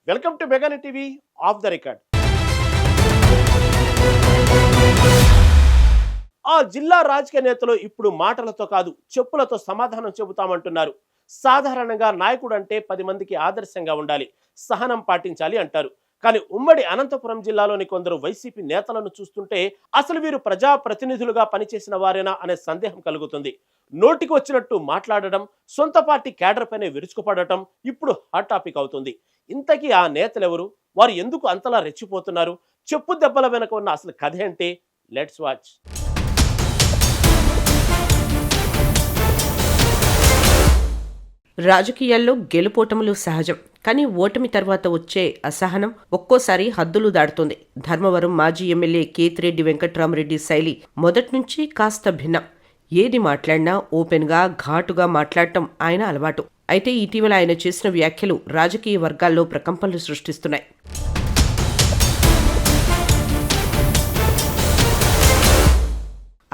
Welcome to మెగాని TV off the record. ఆ జిల్లా రాజకీయ నేతలు ఇప్పుడు మాటలతో కాదు చెప్పులతో సమాధానం చెబుతామంటున్నారు. సాధారణంగా నాయకుడు అంటే 10 మందికి ఆదర్శంగా ఉండాలి, సహనం పాటించాలి అంటారు. కానీ ఉమ్మడి అనంతపురం జిల్లాలోని కొందరు వైసీపీ నేతలను చూస్తుంటే అసలు వీరు ప్రజా ప్రతినిధులుగా పనిచేసిన వారేనా అనే సందేహం కలుగుతుంది. నోటికి వచ్చినట్టు మాట్లాడడం, సొంత పార్టీ క్యాడర్ పైనే విరుచుకుపడటం ఇప్పుడు హాట్ టాపిక్ అవుతుంది. ఇంతకీ ఆ నేతలెవరు? వారు ఎందుకు అంతలా రెచ్చిపోతున్నారు? చెప్పు దెబ్బల వెనక ఉన్న అసలు కథ ఏంటి? Let's watch. రాజకీయాల్లో గెలుపోటములు సహజం. కానీ ఓటమి తర్వాత వచ్చే అసహనం ఒక్కోసారి హద్దులు దాటుతుంది. ధర్మవరం మాజీ ఎమ్మెల్యే కేతిరెడ్డి వెంకట్రామరెడ్డి శైలి మొదట్నుంచి కాస్త భిన్నం. ఏది మాట్లాడినా ఓపెన్గా, ఘాటుగా మాట్లాడటం ఆయన అలవాటు. అయితే ఇటీవల ఆయన చేసిన వ్యాఖ్యలు రాజకీయ వర్గాల్లో ప్రకంపనలు సృష్టిస్తున్నాయి.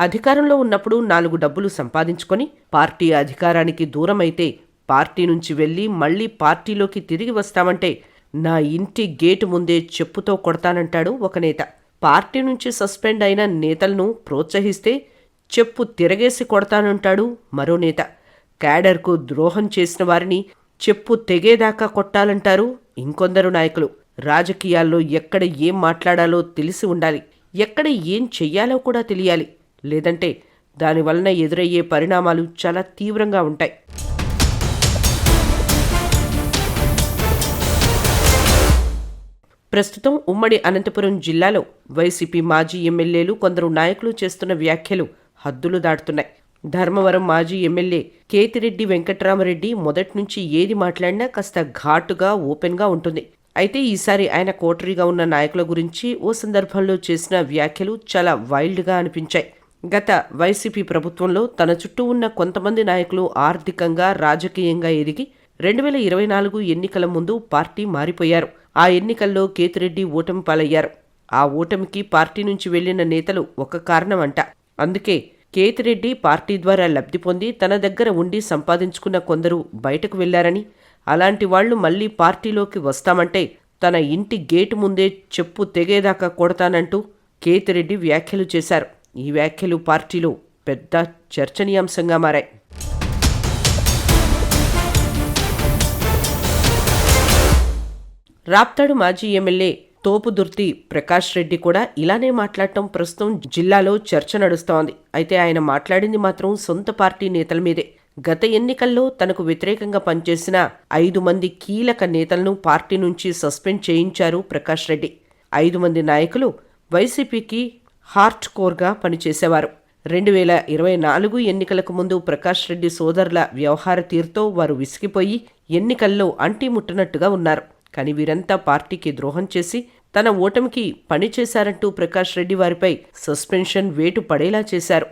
అధికారంలో ఉన్నప్పుడు 4 డబ్బులు సంపాదించుకొని పార్టీ అధికారానికి దూరమైతే పార్టీ నుంచి వెళ్లి మళ్లీ పార్టీలోకి తిరిగి వస్తామంటే నా ఇంటి గేటు ముందే చెప్పుతో కొడతానంటాడు ఒక నేత. పార్టీ నుంచి సస్పెండ్ అయిన నేతలను ప్రోత్సహిస్తే చెప్పు తిరగేసి కొడతానంటాడు మరో నేత. క్యాడర్కు ద్రోహం చేసిన వారిని చెప్పు తెగేదాకా కొట్టాలంటారు ఇంకొందరు నాయకులు. రాజకీయాల్లో ఎక్కడ ఏం మాట్లాడాలో తెలిసి ఉండాలి, ఎక్కడ ఏం చెయ్యాలో కూడా తెలియాలి. లేదంటే దానివలన ఎదురయ్యే పరిణామాలు చాలా తీవ్రంగా ఉంటాయి. ప్రస్తుతం ఉమ్మడి అనంతపురం జిల్లాలో వైసీపీ మాజీ ఎమ్మెల్యేలు, కొందరు నాయకులు చేస్తున్న వ్యాఖ్యలు హద్దులు దాటుతున్నాయి. ధర్మవరం మాజీ ఎమ్మెల్యే కేతిరెడ్డి వెంకట్రామరెడ్డి మొదట్నుంచి ఏది మాట్లాడినా కాస్త ఘాటుగా, ఓపెన్గా ఉంటుంది. అయితే ఈసారి ఆయన కోటరీగా ఉన్న నాయకుల గురించి ఓ సందర్భంలో చేసిన వ్యాఖ్యలు చాలా వైల్డ్గా అనిపించాయి. గత వైసీపీ ప్రభుత్వంలో తన చుట్టూ ఉన్న కొంతమంది నాయకులు ఆర్థికంగా, రాజకీయంగా ఎదిగి 2024 ఎన్నికల ముందు పార్టీ మారిపోయారు. ఆ ఎన్నికల్లో కేతిరెడ్డి ఓటమి పాలయ్యారు. ఆ ఓటమికి పార్టీ నుంచి వెళ్లిన నేతలు ఒక కారణం అంట. అందుకే కేతిరెడ్డి పార్టీ ద్వారా లబ్ధి పొంది తన దగ్గర ఉండి సంపాదించుకున్న కొందరు బయటకు వెళ్లారని, అలాంటి వాళ్లు మళ్లీ పార్టీలోకి వస్తామంటే తన ఇంటి గేటు ముందే చెప్పు తెగేదాకా కొడతానంటూ కేతిరెడ్డి వ్యాఖ్యలు చేశారు. ఈ వ్యాఖ్యలు పార్టీలో పెద్ద చర్చనీయాంశంగా మారాయి. రాప్తాడు మాజీ ఎమ్మెల్యే తోపుదుర్తి ప్రకాష్ రెడ్డి కూడా ఇలానే మాట్లాడటం ప్రస్తుతం జిల్లాలో చర్చ నడుస్తోంది. అయితే ఆయన మాట్లాడింది మాత్రం సొంత పార్టీ నేతల మీదే. గత ఎన్నికల్లో తనకు వ్యతిరేకంగా పనిచేసిన 5 మంది కీలక నేతలను పార్టీ నుంచి సస్పెండ్ చేయించారు ప్రకాష్ రెడ్డి. 5 మంది నాయకులు వైసీపీకి హార్డ్ కోర్గా పనిచేసేవారు. 2024 ఎన్నికలకు ముందు ప్రకాష్ రెడ్డి సోదరుల వ్యవహార తీరుతో వారు విసిగిపోయి ఎన్నికల్లో అంటిముట్టనట్టుగా ఉన్నారు. కానీ వీరంతా పార్టీకి ద్రోహం చేసి తన ఓటమికి పనిచేశారంటూ ప్రకాష్ రెడ్డి వారిపై సస్పెన్షన్ వేటు పడేలా చేశారు.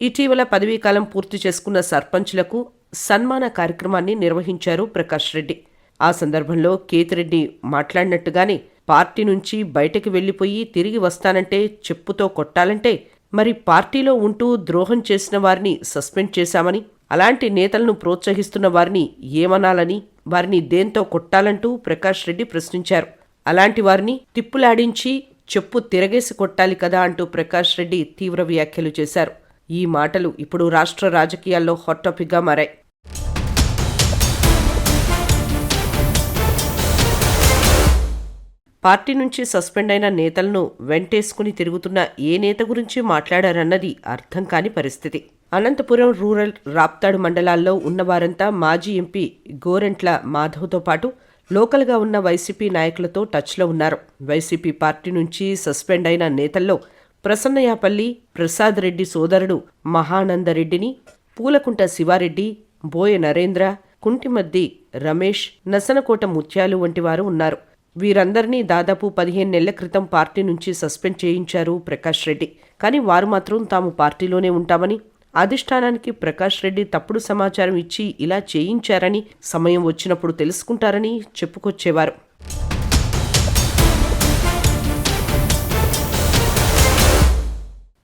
ఇటీవల పదవీకాలం పూర్తి చేసుకున్న సర్పంచ్లకు సన్మాన కార్యక్రమాన్ని నిర్వహించారు ప్రకాష్ రెడ్డి. ఆ సందర్భంలో కేతిరెడ్డి మాట్లాడినట్టుగానే పార్టీ నుంచి బయటకు వెళ్లిపోయి తిరిగి వస్తానంటే చెప్పుతో కొట్టాలంటే మరి పార్టీలో ఉంటూ ద్రోహం చేసిన వారిని సస్పెండ్ చేశామని, అలాంటి నేతలను ప్రోత్సహిస్తున్న వారిని ఏమనాలని, వారిని దేంతో కొట్టాలంటూ ప్రకాష్ రెడ్డి ప్రశ్నించారు. అలాంటి వారిని తిప్పులాడించి చెప్పు తిరగేసి కొట్టాలి కదా అంటూ ప్రకాష్ రెడ్డి తీవ్ర వ్యాఖ్యలు చేశారు. ఈ మాటలు ఇప్పుడు రాష్ట్ర రాజకీయాల్లో హాట్ టాపిక్గా మారాయి. పార్టీ నుంచి సస్పెండ్ అయిన నేతలను వెంటేసుకుని తిరుగుతున్న ఏ నేత గురించి మాట్లాడారన్నది అర్థం కాని పరిస్థితి. అనంతపురం రూరల్, రాప్తాడు మండలాల్లో ఉన్నవారంతా మాజీ ఎంపీ గోరెంట్ల మాధవ్తో పాటు లోకల్గా ఉన్న వైసీపీ నాయకులతో టచ్లో ఉన్నారు. వైసీపీ పార్టీ నుంచి సస్పెండ్ అయిన నేతల్లో ప్రసన్నయాపల్లి ప్రసాద్ రెడ్డి సోదరుడు మహానందరెడ్డిని, పూలకుంట శివారెడ్డి, బోయ నరేంద్ర, కుంటిమద్ది రమేష్, నసనకోట ముత్యాలు వంటి వారు ఉన్నారు. వీరందరినీ దాదాపు 15 నెలల క్రితం పార్టీ నుంచి సస్పెండ్ చేయించారు ప్రకాష్ రెడ్డి. కానీ వారు మాత్రం తాము పార్టీలోనే ఉంటామని, అధిష్టానానికి ప్రకాష్ రెడ్డి తప్పుడు సమాచారం ఇచ్చి ఇలా చేయించారని, సమయం వచ్చినప్పుడు తెలుసుకుంటారని చెప్పుకొచ్చేవారు.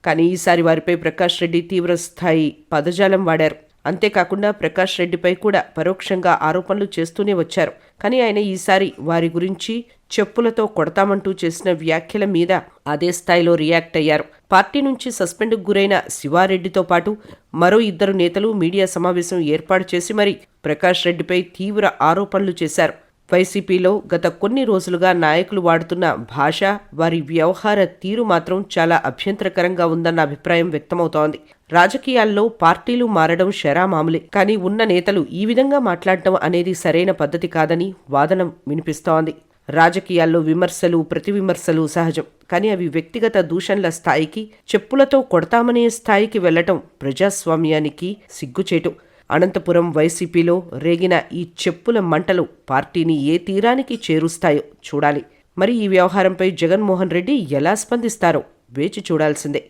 కానీ ఈసారి వారిపై ప్రకాష్ రెడ్డి తీవ్రస్థాయి పదజాలం వాడారు. అంతేకాకుండా ప్రకాష్ రెడ్డిపై కూడా పరోక్షంగా ఆరోపణలు చేస్తూనే వచ్చారు. కానీ ఆయన ఈసారి వారి గురించి చెప్పులతో కొడతామంటూ చేసిన వ్యాఖ్యల మీద అదే స్థాయిలో రియాక్ట్ అయ్యారు. పార్టీ నుంచి సస్పెండ్కు గురైన శివారెడ్డితో పాటు మరో 2 నేతలు మీడియా సమావేశం ఏర్పాటు చేసి మరి ప్రకాష్ రెడ్డిపై తీవ్ర ఆరోపణలు చేశారు. వైసీపీలో గత కొన్ని రోజులుగా నాయకులు వాడుతున్న భాష, వారి వ్యవహార తీరు మాత్రం చాలా అభ్యంతరకరంగా ఉందన్న అభిప్రాయం వ్యక్తమవుతోంది. రాజకీయాల్లో పార్టీలు మారడం షరామామూలే, కానీ ఉన్న నేతలు ఈ విధంగా మాట్లాడటం అనేది సరైన పద్ధతి కాదని వాదన వినిపిస్తోంది. రాజకీయాల్లో విమర్శలు, ప్రతివిమర్శలు సహజం, కానీ అవి వ్యక్తిగత దూషణల స్థాయికి, చెప్పులతో కొడతామనే స్థాయికి వెళ్లటం ప్రజాస్వామ్యానికి సిగ్గుచేటు. అనంతపురం వైసీపీలో రేగిన ఈ చెప్పుల మంటలు పార్టీని ఏ తీరానికి చేరుస్తాయో చూడాలి. మరి ఈ వ్యవహారంపై జగన్మోహన్ రెడ్డి ఎలా స్పందిస్తారో వేచి చూడాల్సిందే.